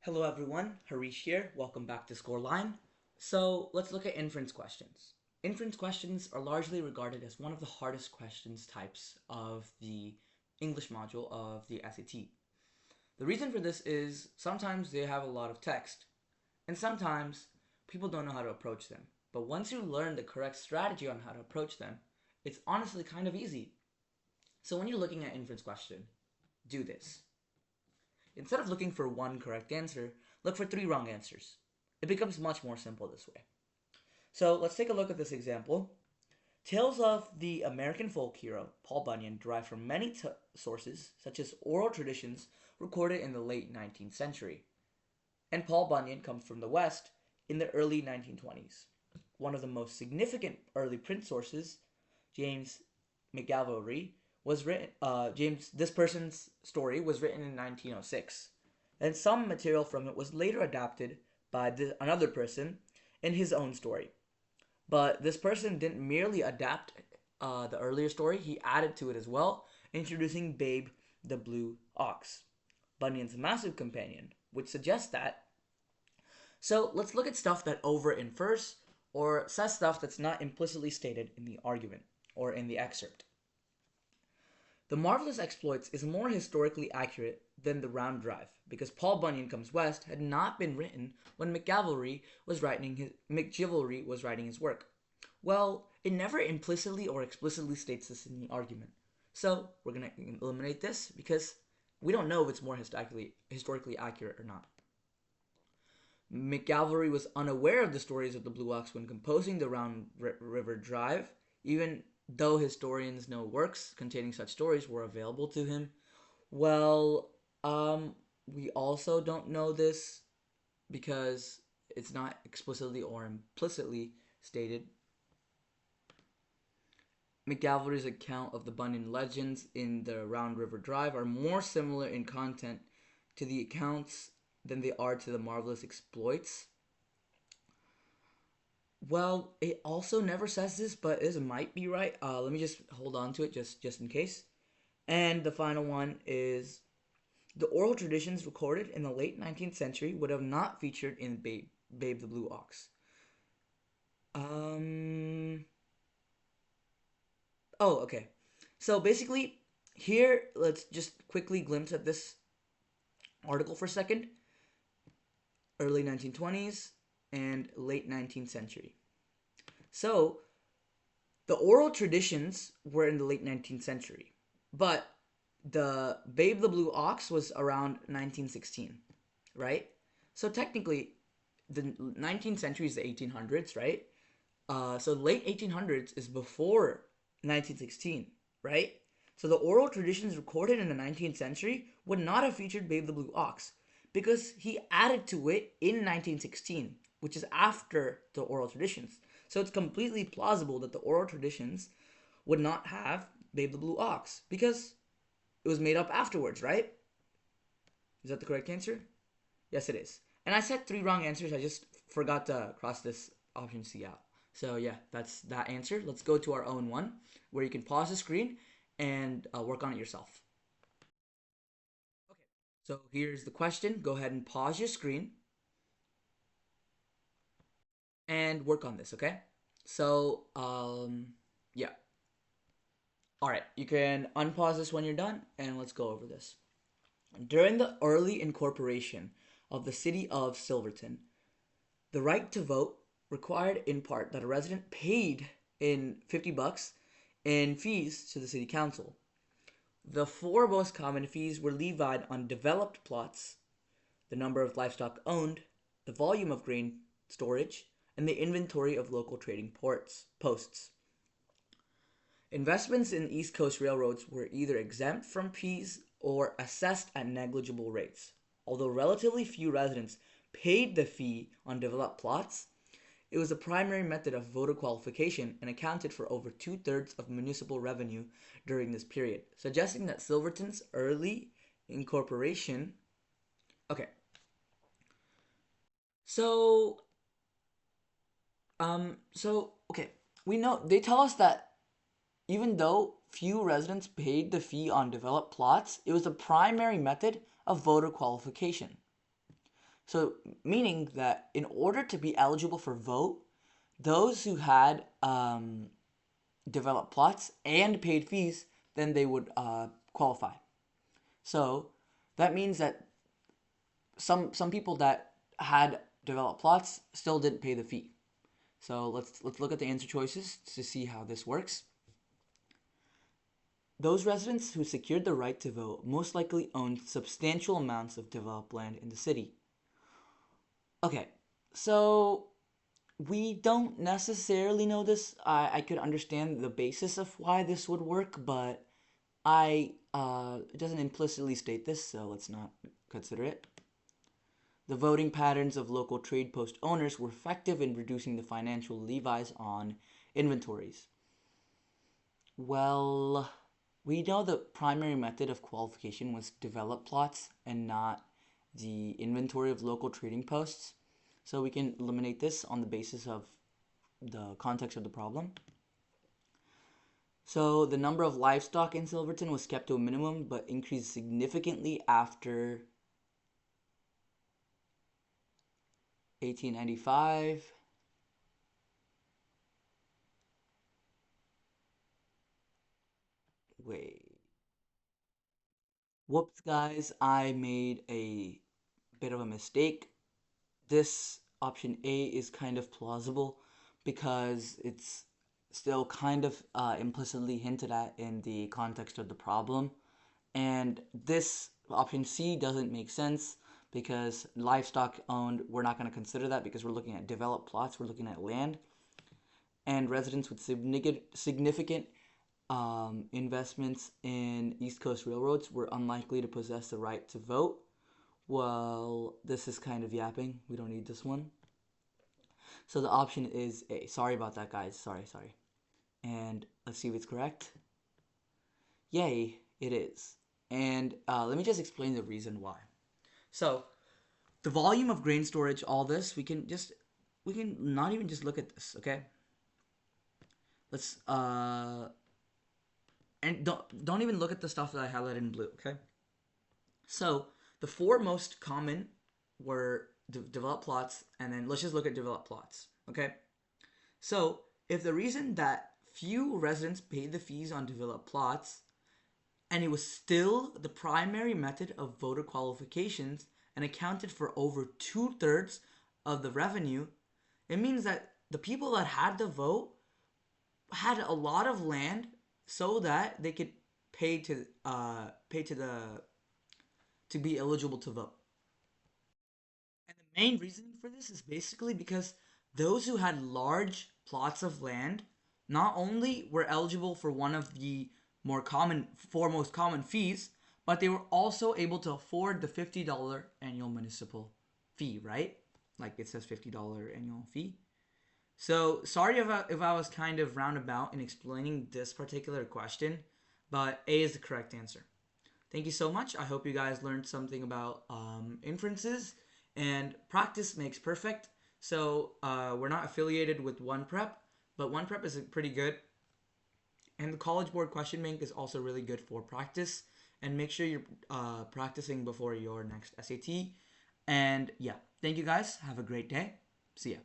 Hello everyone, Harish here. Welcome back to Scoreline. So let's look at inference questions. Inference questions are largely regarded as one of the hardest questions types of the English module of the SAT. The reason for this is sometimes they have a lot of text, and sometimes people don't know how to approach them. But once you learn the correct strategy on how to approach them, it's honestly kind of easy. So when you're looking at inference question, do this. Instead of looking for one correct answer, look for three wrong answers. It becomes much more simple this way. So let's take a look at this example. Tales of the American folk hero Paul Bunyan derive from many sources, such as oral traditions recorded in the late 19th century. And Paul Bunyan comes from the West in the early 1920s. One of the most significant early print sources, James McGalvery, was written. This person's story was written in 1906, and some material from it was later adapted by another person in his own story. But this person didn't merely adapt the earlier story; he added to it as well, introducing Babe the Blue Ox, Bunyan's massive companion, which suggests that. So let's look at stuff that over infers or says stuff that's not implicitly stated in the argument or in the excerpt. The Marvelous Exploits is more historically accurate than the Round Drive because Paul Bunyan Comes West had not been written when McGilvray was writing his work. Well, it never implicitly or explicitly states this in the argument. So we're going to eliminate this because we don't know if it's more historically accurate or not. McGalvery was unaware of the stories of the Blue Ox when composing the Round River Drive, even though historians know works containing such stories were available to him. Well, we also don't know this because it's not explicitly or implicitly stated. McGalvery's account of the Bunyan legends in the Round River Drive are more similar in content to the accounts than they are to the Marvelous Exploits. Well, it also never says this, but this might be right. Let me just hold on to it just in case. And the final one is the oral traditions recorded in the late 19th century would have not featured in Babe the Blue Ox. Oh, okay. So basically, here, let's just quickly glimpse at this article for a second. Early 1920s and late 19th century. So, the oral traditions were in the late 19th century, but the Babe the Blue Ox was around 1916, right? So technically, the 19th century is the 1800s, right? So late 1800s is before 1916, right? So the oral traditions recorded in the 19th century would not have featured Babe the Blue Ox because he added to it in 1916, which is after the oral traditions. So it's completely plausible that the oral traditions would not have Babe the Blue Ox because it was made up afterwards, right? Is that the correct answer? Yes, it is. And I said three wrong answers. I just forgot to cross this option C out. So yeah, that's that answer. Let's go to our own one where you can pause the screen and work on it yourself. Okay, so here's the question. Go ahead and pause your screen and work on this, okay? So, yeah. All right, you can unpause this when you're done and let's go over this. During the early incorporation of the city of Silverton, the right to vote required in part that a resident paid in $50 in fees to the city council. The four most common fees were levied on developed plots, the number of livestock owned, the volume of grain storage, and the inventory of local trading posts. Investments in East Coast railroads were either exempt from fees or assessed at negligible rates. Although relatively few residents paid the fee on developed plots, it was a primary method of voter qualification and accounted for over 2/3 of municipal revenue during this period, suggesting that Silverton's early incorporation. Okay, so okay, we know they tell us that even though few residents paid the fee on developed plots, it was the primary method of voter qualification. So, meaning that in order to be eligible for vote, those who had developed plots and paid fees, then they would qualify. So that means that some people that had developed plots still didn't pay the fee. So let's look at the answer choices to see how this works. Those residents who secured the right to vote most likely owned substantial amounts of developed land in the city. Okay, so we don't necessarily know this. I could understand the basis of why this would work, but it doesn't implicitly state this, so let's not consider it. The voting patterns of local trade post owners were effective in reducing the financial levies on inventories. Well, we know the primary method of qualification was developed plots and not the inventory of local trading posts. So we can eliminate this on the basis of the context of the problem. So the number of livestock in Silverton was kept to a minimum but increased significantly after 1895. Wait. Whoops, guys, I made a bit of a mistake. This option A is kind of plausible because it's still kind of implicitly hinted at in the context of the problem. And this option C doesn't make sense because livestock owned, we're not going to consider that because we're looking at developed plots, we're looking at land. And residents with significant investments in East Coast railroads were unlikely to possess the right to vote. Well, this is kind of yapping. We don't need this one. So the option is A. Sorry about that, guys. Sorry. And let's see if it's correct. Yay, it is. And let me just explain the reason why. So the volume of grain storage, all this, we can not even just look at this, okay? Let's and don't even look at the stuff that I highlighted in blue, okay? So the four most common were developed plots, and then let's just look at developed plots, okay? So if the reason that few residents paid the fees on developed plots, and it was still the primary method of voter qualifications and accounted for over 2/3 of the revenue, it means that the people that had the vote had a lot of land so that they could pay to be eligible to vote. And the main reasoning for this is basically because those who had large plots of land not only were eligible for one of the four most common fees, but they were also able to afford the $50 annual municipal fee, right? Like it says $50 annual fee. So sorry if I was kind of roundabout in explaining this particular question, but A is the correct answer. Thank you so much. I hope you guys learned something about inferences, and practice makes perfect. So we're not affiliated with Oneprep, but Oneprep is pretty good. And the College Board Question Bank is also really good for practice. And make sure you're practicing before your next SAT. And yeah, thank you guys. Have a great day. See ya.